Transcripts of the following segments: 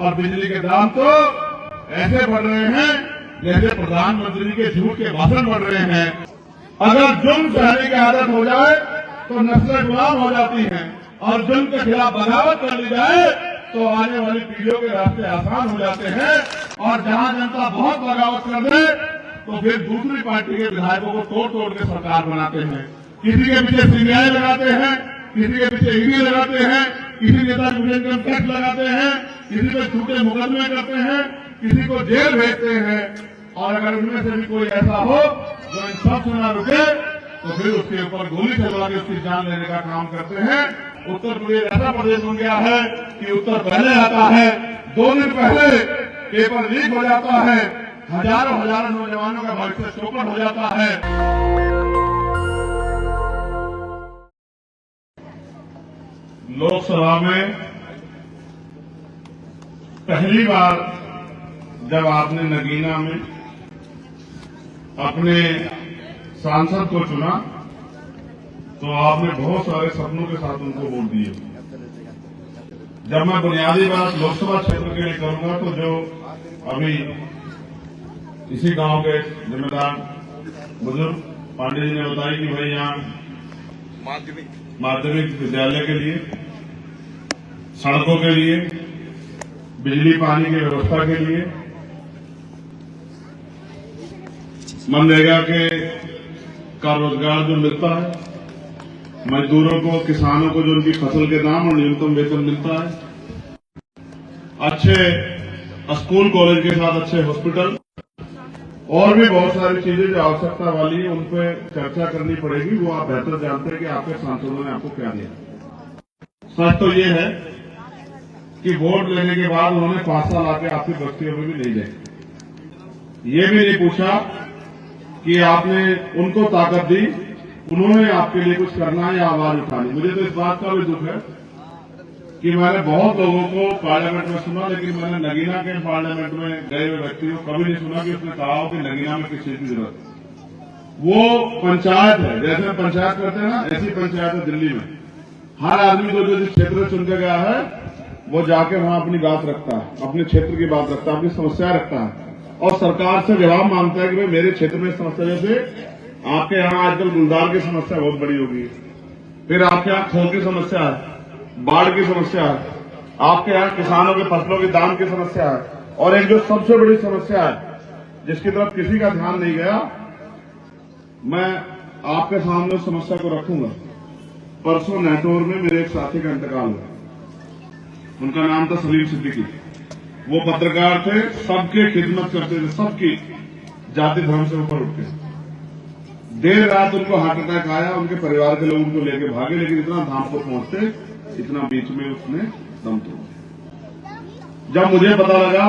और बिजली के दाम तो ऐसे बढ़ रहे हैं जैसे प्रधानमंत्री के झूठ के भाषण बढ़ रहे हैं। अगर जुल्म सहने की आदत हो जाए तो नस्लें गुलाम हो जाती हैं, और जुल्म के खिलाफ बगावत कर ली जाए तो आने वाली पीढ़ियों के रास्ते आसान हो जाते हैं। और जहां जनता बहुत बगावत कर दे तो फिर दूसरी पार्टी के विधायकों को तोड़ तोड़ के सरकार बनाते हैं। किसी के पीछे सीबीआई लगाते हैं, किसी के पीछे ईडी लगाते हैं, किसी नेता को इनकम टैक्स लगाते हैं, किसी पे झूठे मुकदमे करते हैं, किसी को जेल भेजते हैं। और अगर उनमें से भी कोई ऐसा हो जो इन सब से न रुके तो फिर उसके ऊपर गोली चलवा के उसकी जान लेने का काम करते हैं। उत्तर प्रदेश ऐसा प्रदेश बन गया है कि उत्तर पहले आता है, 2 दिन पहले पेपर लीक हो जाता है, हजारों नौजवानों का भविष्य चौपट हो जाता है। लोकसभा में पहली बार जब आपने नगीना में अपने सांसद को चुना तो आपने बहुत सारे सपनों के साथ उनको वोट दिए। जब मैं बुनियादी बात लोकसभा क्षेत्र के लिए करूंगा तो जो अभी इसी गांव के जिम्मेदार बुजुर्ग पांडे जी ने बताया कि भाई यहाँ माध्यमिक विद्यालय के लिए, सड़कों के लिए, बिजली पानी की व्यवस्था के लिए, मनरेगा के का रोजगार जो मिलता है, मजदूरों को, किसानों को जो उनकी फसल के दाम और न्यूनतम वेतन मिलता है, अच्छे स्कूल कॉलेज के साथ अच्छे हॉस्पिटल और भी बहुत सारी चीजें जो आवश्यकता वाली है उन पर चर्चा करनी पड़ेगी। वो आप बेहतर जानते हैं कि आपके सांसदों ने आपको क्या दिया। सच तो ये है कि वोट लेने के बाद उन्होंने 5 साल आके आपकी बस्तियों में भी नहीं जाए। ये भी नहीं पूछा कि आपने उनको ताकत दी, उन्होंने आपके लिए कुछ करना है या आवाज उठानी। मुझे तो इस बात का भी दुख है कि मैंने बहुत लोगों को पार्लियामेंट में सुना, लेकिन मैंने नगीना के पार्लियामेंट में गए हुए व्यक्ति को कभी नहीं सुना कि उसने कहा हो कि नगीना में किस चीज की जरूरत है। वो पंचायत है, जैसे पंचायत करते हैं ना, ऐसी पंचायत है दिल्ली में। हर आदमी जो जिस क्षेत्र चुन के गया है वो जाके वहां अपनी बात रखता है, अपने क्षेत्र की बात रखता है, अपनी समस्या रखता है और सरकार से जवाब मांगता है कि भाई मेरे क्षेत्र में समस्या, जैसे आपके यहाँ आजकल गुलदार की समस्या बहुत बड़ी होगी, फिर आपके यहाँ खो की समस्या है, बाढ़ की समस्या है, आपके यहाँ किसानों के फसलों के दाम की समस्या है, और एक जो सबसे बड़ी समस्या है जिसकी तरफ किसी का ध्यान नहीं गया, मैं आपके सामने उस समस्या को रखूंगा। परसों नेटोर में मेरे एक साथी का इंतकाल हुआ, उनका नाम था सलीम सिद्दीकी। वो पत्रकार थे, सबके खिदमत करते थे, सबकी जाति धर्म से ऊपर उठ के। देर रात उनको हार्ट अटैक आया, उनके परिवार के लोग उनको लेके भागे, लेकिन इतना धामपुर पहुंचते इतना बीच में उसने दम तोड़ा। जब मुझे पता लगा,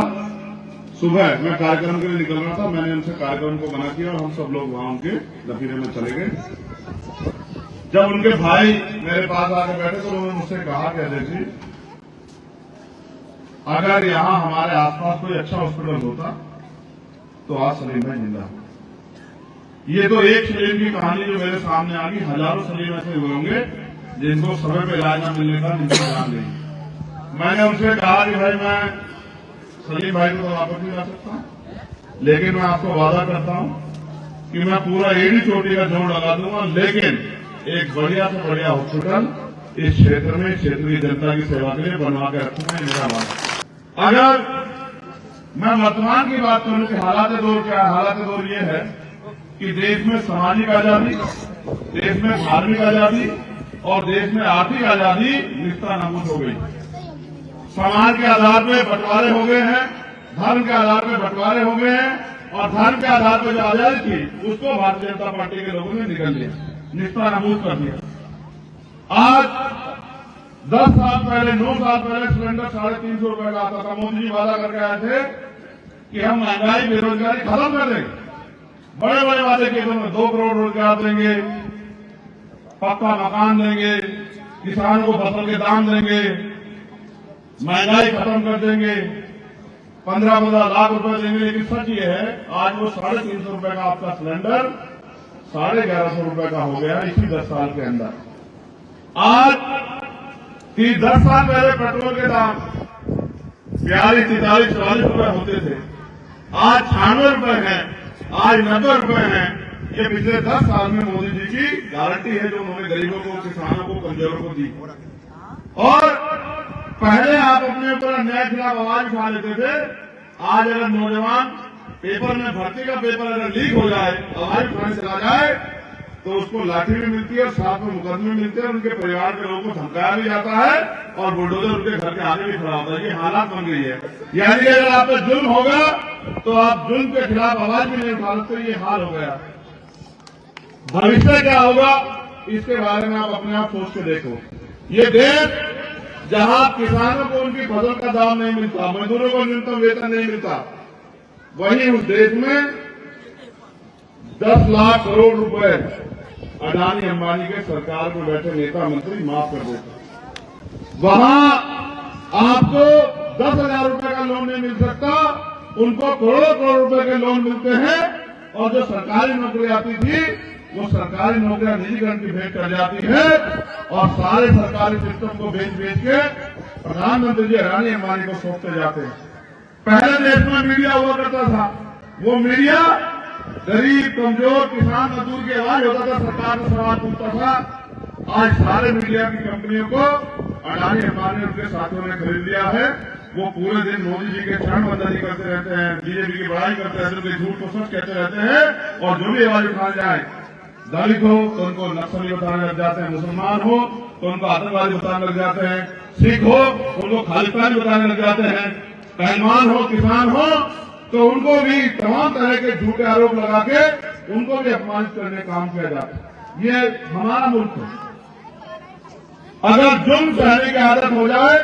सुबह मैं कार्यक्रम के लिए निकल रहा था, मैंने उनसे कार्यक्रम को मना किया और हम सब लोग वहां उनके दफीने में चले गए। जब उनके भाई मेरे पास आकर बैठे तो उन्होंने मुझसे कहा कि अजय जी, अगर यहां हमारे आसपास कोई अच्छा हॉस्पिटल होता तो आज सलीम भाई जिंदा हो। ये तो एक सलीम की कहानी जो मेरे सामने आ गई, हजारों सलीम ऐसे हुए होंगे जिनको समय पे इलाज न मिलने का जिनको ध्यान नहीं। मैंने उनसे कहा कि भाई मैं सलीम भाई को तो वापस नहीं ला सकता, लेकिन मैं आपको वादा करता हूं कि मैं पूरा एड़ी चोटी का जोड़ लगा दूंगा, लेकिन एक बढ़िया से बढ़िया हॉस्पिटल इस क्षेत्र में क्षेत्र की जनता की सेवा के लिए बनवा के रखूंगा, मेरा वादा। अगर मैं वर्तमान की बात करूं कि हालात दौर क्या है, हालात दौर ये है कि देश में सामाजिक आजादी, देश में धार्मिक आजादी और देश में आर्थिक आजादी निस्ता नाबूद हो गई। समाज के आधार पर बंटवारे हो गए हैं, धर्म के आधार पर बंटवारे हो गए हैं, और धर्म के आधार पर जो आजादी थी उसको भारतीय जनता पार्टी के लोगों ने निकल लिया, निस्ता नाबूद कर दिया। आज 10 साल पहले, 9 साल पहले सिलेंडर 350 रुपए का आता था। मोदी जी वादा करके आए थे कि हम महंगाई बेरोजगारी खत्म कर देंगे। बड़े बड़े वादे किए थे, 2 करोड़ रोजगार देंगे, पक्का मकान देंगे, किसानों को फसल के दाम देंगे, महंगाई खत्म कर देंगे, 15-15 लाख रुपए देंगे। लेकिन सच ये है, आज वो 350 रुपए का आपका सिलेंडर 1150 रुपए का हो गया इसी 10 साल के अंदर। आज 10 साल पहले पेट्रोल के दाम 42, 43, 44 रुपए होते थे, आज 96 रुपए है, आज 90 रुपए है। ये पिछले 10 साल में मोदी जी की गारंटी है जो उन्होंने गरीबों को, किसानों को, कमजोरों को दी। और पहले आप अपने ऊपर अन्याय के खिलाफ आवाज उठा लेते थे, आज अगर नौजवान पेपर में भर्ती का पेपर अगर लीक हो जाए, आवाज उठाने चला जाए, तो उसको लाठी भी मिलती है और साथ में मुकदमे मिलते हैं, उनके परिवार के लोगों को धमकाया भी जाता है और बुलडोजर उनके घर के आगे भी खड़ा होता है। ये हालात बन गई है। यानी अगर आप पे जुल्म होगा तो आप जुल्म के खिलाफ आवाज भी नहीं उठा सकते। ये हाल हो गया। भविष्य क्या होगा इसके बारे में आप अपने आप सोच के देखो। ये देश जहां किसानों को उनकी फसल का दाम नहीं मिलता, मजदूरों को न्यूनतम वेतन नहीं मिलता, वहीं उस देश में 10 लाख करोड़ रुपए अडानी अंबानी के सरकार में बैठे नेता मंत्री माफ कर देते। वहां आपको 10,000 रुपए का लोन नहीं मिल सकता, उनको करोड़ों करोड़ रुपए के लोन मिलते हैं। और जो सरकारी नौकरी आती थी वो सरकारी नौकरियां निजीकरण की भेंट कर जाती है और सारे सरकारी सिस्टम को बेच के प्रधानमंत्री जी अडानी अंबानी को सौंपते जाते हैं। पहले देश में मीडिया हुआ करता था, वो मीडिया गरीब, कमजोर, किसान, मजदूर की आवाज होता था, सरकार से सवाल पूछता था। आज सारे मीडिया की कंपनियों को अडानी अंबानी उनके साथियों ने खरीद लिया है। वो पूरे दिन मोदी जी के चरणबंदनी करते रहते हैं, बीजेपी की बड़ाई करते रहते हैं, उनके झूठ को सच कहते रहते हैं। और जो भी आवाज उठाने जाए, दलित हो तो उनको नक्सली बताने लग जाते हैं, मुसलमान हो तो उनको आतंकवादी बताने लग जाते हैं, सिख हो तो उनको खालिस्तानी बताने लग जाते हैं, पहलवान हो, किसान हो तो उनको भी तमाम तरह के झूठे आरोप लगा के उनको भी अपमानित करने का काम किया जाता है। ये हमारा मुल्क है। अगर जुल्म सहने की आदत हो जाए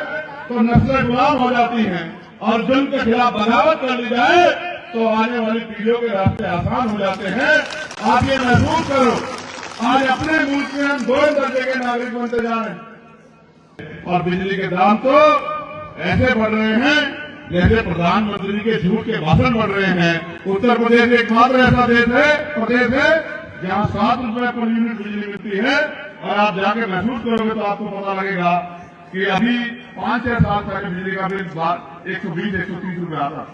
तो नस्लें गुलाम हो जाती हैं और जुल्म के खिलाफ बगावत कर ली जाए तो आने वाली पीढ़ियों के रास्ते आसान हो जाते हैं। आप ये महसूस करो, आज अपने मुल्क में हम 2 दर्जे के नागरिक बनते जा रहे हैं और बिजली के दाम तो ऐसे बढ़ रहे हैं जैसे प्रधानमंत्री के झूठ के भाषण बढ़ रहे हैं। उत्तर प्रदेश एकमात्र ऐसा प्रदेश है जहां 7 रुपए पर यूनिट बिजली मिलती है। और आप जाके महसूस करोगे तो आपको पता लगेगा कि अभी 5-6 साल पहले बिजली का बिल 120-130 रुपए आता,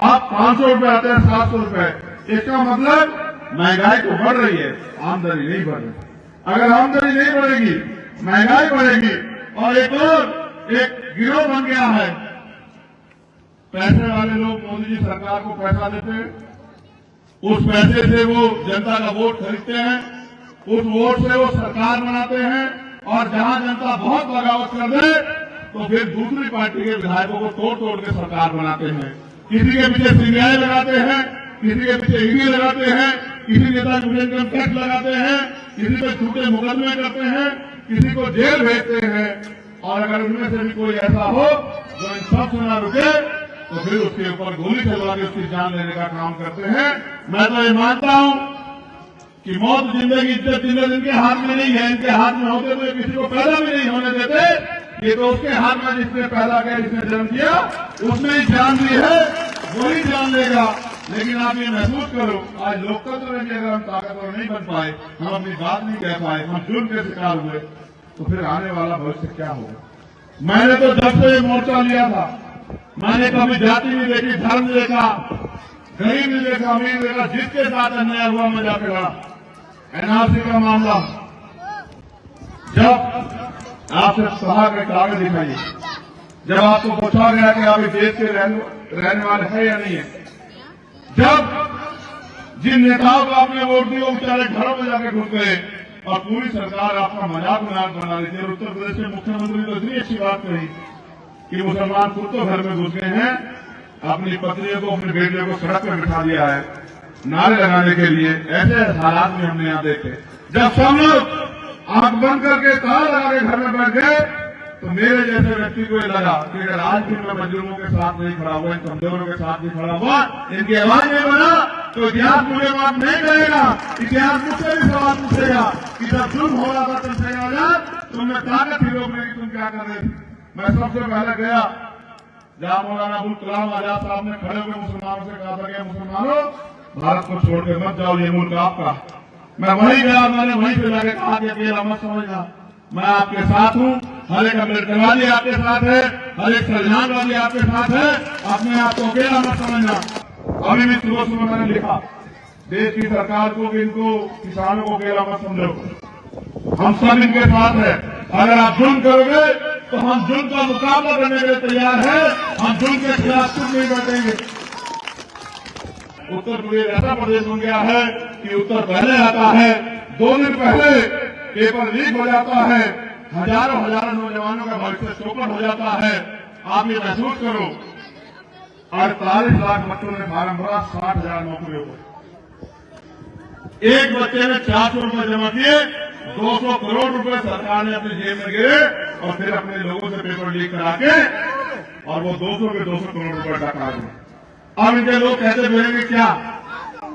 अब 500 रुपए आते हैं, 700 रुपए। इसका मतलब महंगाई तो बढ़ रही है, आमदनी नहीं बढ़ रही। अगर आमदनी नहीं बढ़ेगी, महंगाई बढ़ेगी। और एक गिरोह बन गया है, पैसे वाले लोग मोदी जी सरकार को पैसा देते हैं, उस पैसे से वो जनता का वोट खरीदते हैं, उस वोट से वो सरकार बनाते हैं और जहां जनता बहुत बगावत कर दे तो फिर दूसरी पार्टी के विधायकों को तोड़ के सरकार बनाते हैं। किसी के पीछे सीबीआई लगाते हैं, किसी के पीछे ईडी लगाते हैं, किसी नेता को इनकम टैक्स लगाते हैं, किसी पे झूठे मुकदमे करते हैं, किसी को जेल भेजते हैं। और अगर उनमें से भी कोई ऐसा हो जो इन सब से न रुके तो फिर उसके ऊपर गोली चलवा के उसकी जान लेने का काम करते हैं। मैं तो ये मानता हूं कि मौत, जिंदगी, इज्जत जिंदगी इनके हाथ में नहीं है। इनके हाथ में होते हुए किसी को पैदा भी नहीं होने देते। ये तो उसके हाथ में जिसने पैदा किया, जिसने जन्म दिया, उसने ही जान दी है, वही जान लेगा। लेकिन आप ये महसूस करो, आज लोकतंत्र में भी अगर हम ताकतवर नहीं बन पाए, हम अपनी बात नहीं कह पाए, हम जुल्म के शिकार हुए, तो फिर आने वाला भविष्य क्या होगा। मैंने तो जब से मोर्चा लिया था, मैंने कभी जाति नहीं देखी, धर्म नहीं देखा, गरीब नहीं देखा, अमीर नहीं देखा। जिसके साथ अन्याय हुआ मैं जाकर लड़ा। एनआरसी का मामला, जब आपसे कहा के कागज दिखाइए, जब आपको पूछा गया कि आप इस देश के रहने वाले हैं या नहीं है, जब जिन नेताओं को आपने वोट दिया वो बेचारे घरों में जाकर घुस गए और पूरी सरकार आपका मजाक बना रही थी। और उत्तर प्रदेश के मुख्यमंत्री तो इतनी अच्छी बात कही कि मुसलमान खुद तो घर में घुस गए हैं, अपनी पत्नियों को, अपनी बेटियों को सड़क पर बिठा दिया है नारे लगाने के लिए। ऐसे हालात में हमने यहाँ देखे। जब सब लोग आंख बंद करके ताला लगा के घर में बैठ गए तो मेरे जैसे व्यक्ति को ये लगा कि अगर आज भी मैं मजदूरों के साथ नहीं खड़ा हुआ, इन कमजोरों के साथ नहीं खड़ा हुआ, इनकी आवाज नहीं बना तो इतिहास मुझे माफ नहीं करेगा। इतिहास मुझसे भी सवाल पूछेगा कि जब जुल्म हो रहा था तुमसे आजाद, तुमने ताकत ही रोकने की तुम क्या कर रहे थे। मैं सबसे पहले गया जहां मौलाना अबुल कलाम आजाद साहब ने खड़े हुए मुसलमानों से कहा था कि मुसलमानों भारत को छोड़ के मत जाओ, ये मुल्क आपका। मैं वहीं गया, मैंने वहीं से जाकर कहा कि अकेला मत समझना, मैं आपके साथ हूं। हर एक अम्बेडकरवादी आपके साथ है, हर एक संविधानवादी आपके साथ है। अपने आप को अकेला मत समझना। अभी भी सुबह सुबह मैंने लिखा देश की सरकार को कि इनको किसानों को अकेला मत समझो, हम सब इनके साथ है। अगर आप जुल्म करोगे तो हम जुल्म का मुकाबला करने के लिए तैयार है। हम जुल्म के खिलाफ चुप नहीं बैठेंगे। उत्तर प्रदेश ऐसा प्रदेश बन गया है कि उत्तर पहले आता है, 2 दिन पहले पेपर लीक हो जाता है, हजारों नौजवानों का भविष्य चौपट हो जाता है। आप ये महसूस करो, 48 लाख बच्चों ने फार्म भरा, 60,000 नौकरियों को। एक बच्चे ने 400 रुपए जमा किए, 200 करोड़ रुपए सरकार ने अपनी जेब में गिरे और फिर अपने लोगों से पेपर लीक करा के और वो 200 करोड़ रुपए डका गए। अब इनके लोग कहते फिरेंगे क्या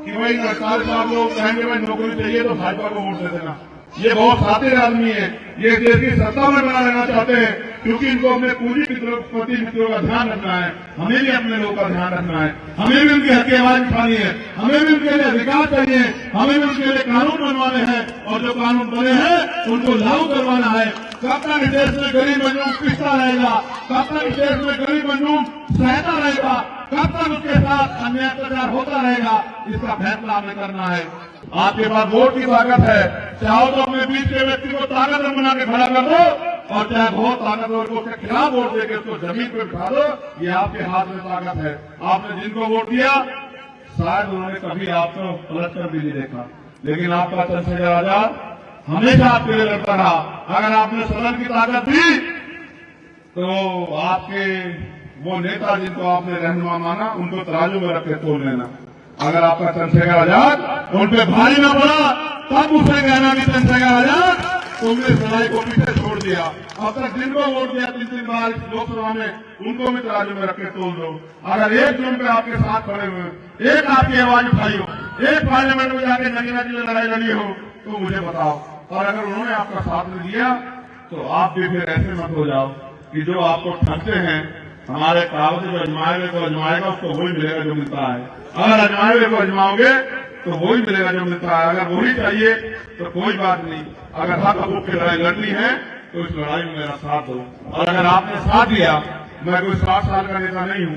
कि भाई 48 लाख लोग कहेंगे भाई नौकरी चाहिए तो भाजपा को वोट दे देना। ये बहुत शातिर आदमी है, ये देश की सत्ता में बना रहना चाहते हैं, क्योंकि इनको अपने पूंजीपति मित्रों का ध्यान रखना है। हमें भी अपने लोगों का ध्यान रखना है, हमें भी उनकी हक की आवाज उठानी है, हमें भी उनके लिए अधिकार चाहिए, हमें भी उनके लिए कानून बनवाने हैं और जो कानून बने हैं उनको लागू करवाना है। कब तक इस देश में गरीब मजलूम पिसता रहेगा, कब तक इस देश में गरीब मजलूम सहता रहेगा, कब तक उसके साथ अन्याय अत्याचार होता रहेगा, इसका फैसला हमें करना है। आपके पास वोट की ताकत है, चाहो तो अपने बीच के व्यक्ति को ताकतवर बना के खड़ा कर दो और चाहे बहुत ताकतवर को उसके खिलाफ वोट देकर उसको जमीन पर बिठा दो। ये आपके हाथ में ताकत है। आपने जिनको वोट दिया शायद उन्होंने कभी आपको पलट कर भी नहीं देखा, लेकिन आपका चंद्रशेखर आजाद हमेशा आपके लिए लड़ता रहा। अगर आपने सदन की ताकत दी तो आपके वो नेता जिनको आपने रहनुमा माना उनको तराजू में रख के तोल लेना। अगर आपका चंद्रशेखर आजाद उन पे भारी न पड़ा तब उसे कहना कि चंद्रशेखर आजाद तुमने लड़ाई को पीछे छोड़ दिया। अब तक जिनको वोट दिया 3 बार लोकसभा में उनको भी तराजू में रख के तोल दो। अगर एक जुर्म पे आपके साथ खड़े हुए, एक आपकी आवाज उठाई हो, एक पार्लियामेंट में जाके नगीना के लिए लड़ाई लड़ी हो तो मुझे बताओ। और अगर उन्होंने आपका साथ नहीं दिया तो आप भी फिर ऐसे मत हो जाओ कि जो आपको ठगते हैं, हमारे कागज जो अजमाएगा तो अजमाएगा उसको वही मिलेगा जो मिलता है। अगर अजमाएंगे तो अजमाओगे तो वही मिलेगा जो मिलता है। अगर वही चाहिए तो कोई बात नहीं। अगर हक हकूक की लड़ाई लड़नी है तो इस लड़ाई में मेरा साथ दो। और अगर आपने साथ दिया, मैं कोई 60 साल का नेता नहीं हूं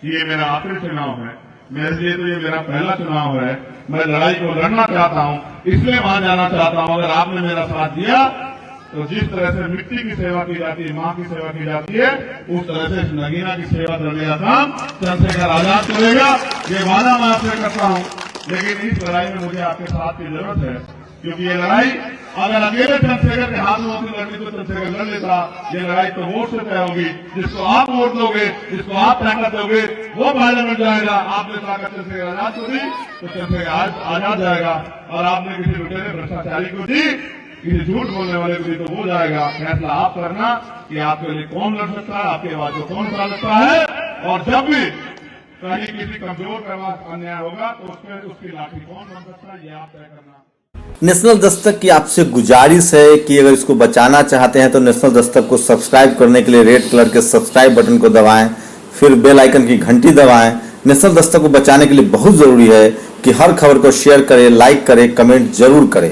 कि ये मेरा आखिरी चुनाव है, मेरे लिए तो ये मेरा पहला चुनाव है। मैं लड़ाई को लड़ना चाहता हूं, इसलिए वहां जाना चाहता हूं। अगर आपने मेरा साथ दिया तो जिस तरह से मिट्टी की सेवा की जाती है, मां की सेवा की जाती है, उस तरह से इस नगीना की सेवा करने का काम चंद्रशेखर आजाद करेगा। ये वादा मैं आपसे करता हूं। लेकिन इस लड़ाई में मुझे आपके साथ की जरूरत है, क्योंकि ये लड़ाई अगर अकेले चंद्रशेखर के हाथ में होती लड़नी तो चंद्रशेखर लड़ लेता। ये लड़ाई तो वोट से तय होगी। जिसको आप वोट दोगे, जिसको आप ताकत दोगे, वो पार्लियामेंट जाएगा। आपने ताकत चंद्रशेखर आजाद को दी तो चंद्रशेखर आजाद जाएगा, और आपने किसी लुटेरे भ्रष्टाचारी को दी, किसी झूठ बोलने वाले को दी तो वो जाएगा। फैसला आप करना कि आपके लिए कौन लड़ सकता है, आपकी आवाज को कौन उठा सकता है। और जब भी कहीं किसी कमजोर का आवाज अन्याय होगा तो उसमें उसकी लाठी कौन बन सकता है, ये आप तय करना। नेशनल दस्तक की आपसे गुजारिश है कि अगर इसको बचाना चाहते हैं तो नेशनल दस्तक को सब्सक्राइब करने के लिए रेड कलर के सब्सक्राइब बटन को दबाएं, फिर बेल आइकन की घंटी दबाएं। नेशनल दस्तक को बचाने के लिए बहुत जरूरी है कि हर खबर को शेयर करें, लाइक करें, कमेंट जरूर करें।